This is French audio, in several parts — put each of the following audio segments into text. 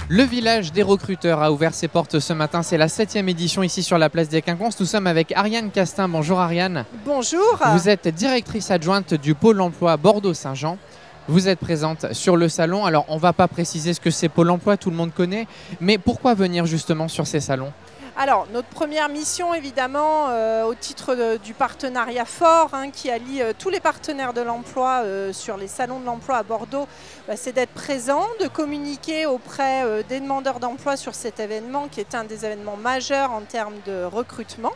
Le village des recruteurs a ouvert ses portes ce matin. C'est la 7e édition ici sur la place des Quinconces. Nous sommes avec Ariane Castin. Bonjour Ariane. Bonjour. Vous êtes directrice adjointe du pôle emploi Bordeaux-Saint-Jean. Vous êtes présente sur le salon. Alors on ne va pas préciser ce que c'est Pôle emploi, tout le monde connaît. Mais pourquoi venir justement sur ces salons ? Alors, notre première mission, évidemment, au titre du partenariat fort qui allie tous les partenaires de l'emploi sur les salons de l'emploi à Bordeaux, c'est d'être présent, de communiquer auprès des demandeurs d'emploi sur cet événement qui est un des événements majeurs en termes de recrutement.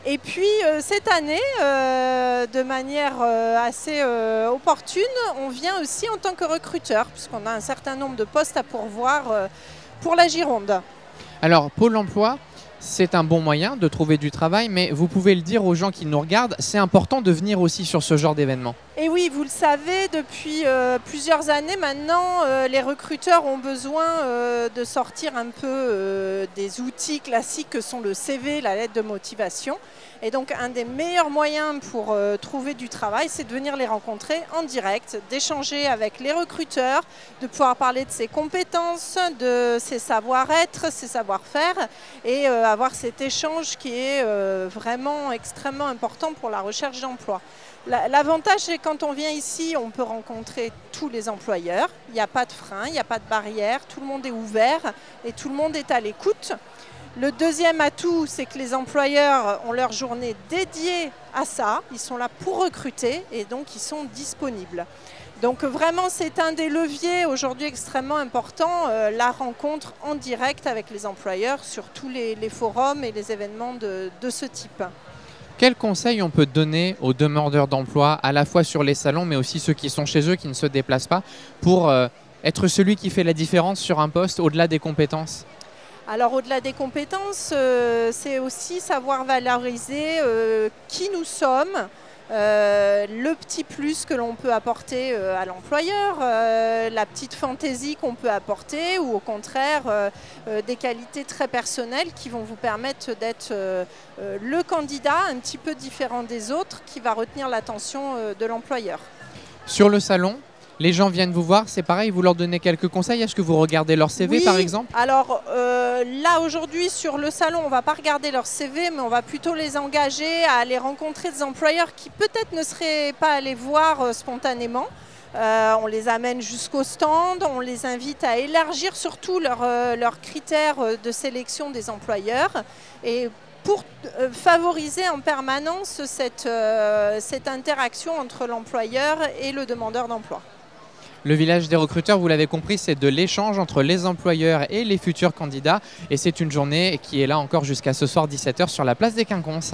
Et puis, cette année, de manière assez opportune, on vient aussi en tant que recruteur, puisqu'on a un certain nombre de postes à pourvoir pour la Gironde. Alors, Pôle emploi, c'est un bon moyen de trouver du travail, mais vous pouvez le dire aux gens qui nous regardent, c'est important de venir aussi sur ce genre d'événement. Et oui, vous le savez, depuis plusieurs années maintenant, les recruteurs ont besoin de sortir un peu des outils classiques que sont le CV, la lettre de motivation. Et donc, un des meilleurs moyens pour trouver du travail, c'est de venir les rencontrer en direct, d'échanger avec les recruteurs, de pouvoir parler de ses compétences, de ses savoir-être, ses savoir-faire et avoir cet échange qui est vraiment extrêmement important pour la recherche d'emploi. L'avantage, c'est que quand on vient ici, on peut rencontrer tous les employeurs. Il n'y a pas de frein, il n'y a pas de barrière, tout le monde est ouvert et tout le monde est à l'écoute. Le deuxième atout, c'est que les employeurs ont leur journée dédiée à ça. Ils sont là pour recruter et donc ils sont disponibles. Donc vraiment, c'est un des leviers aujourd'hui extrêmement important, la rencontre en direct avec les employeurs sur tous les forums et les événements de ce type. Quels conseils on peut donner aux demandeurs d'emploi, à la fois sur les salons, mais aussi ceux qui sont chez eux, qui ne se déplacent pas, pour être celui qui fait la différence sur un poste au-delà des compétences ? Alors au-delà des compétences, c'est aussi savoir valoriser qui nous sommes, le petit plus que l'on peut apporter à l'employeur, la petite fantaisie qu'on peut apporter ou au contraire des qualités très personnelles qui vont vous permettre d'être le candidat un petit peu différent des autres qui va retenir l'attention de l'employeur. Sur le salon, les gens viennent vous voir, c'est pareil, vous leur donnez quelques conseils. Est-ce que vous regardez leur CV par exemple ? Alors là aujourd'hui sur le salon, on ne va pas regarder leur CV, mais on va plutôt les engager à aller rencontrer des employeurs qui peut-être ne seraient pas allés voir spontanément. On les amène jusqu'au stand, on les invite à élargir surtout leurs critères de sélection des employeurs et pour favoriser en permanence cette interaction entre l'employeur et le demandeur d'emploi. Le village des recruteurs, vous l'avez compris, c'est de l'échange entre les employeurs et les futurs candidats. Et c'est une journée qui est là encore jusqu'à ce soir 17h sur la place des Quinconces.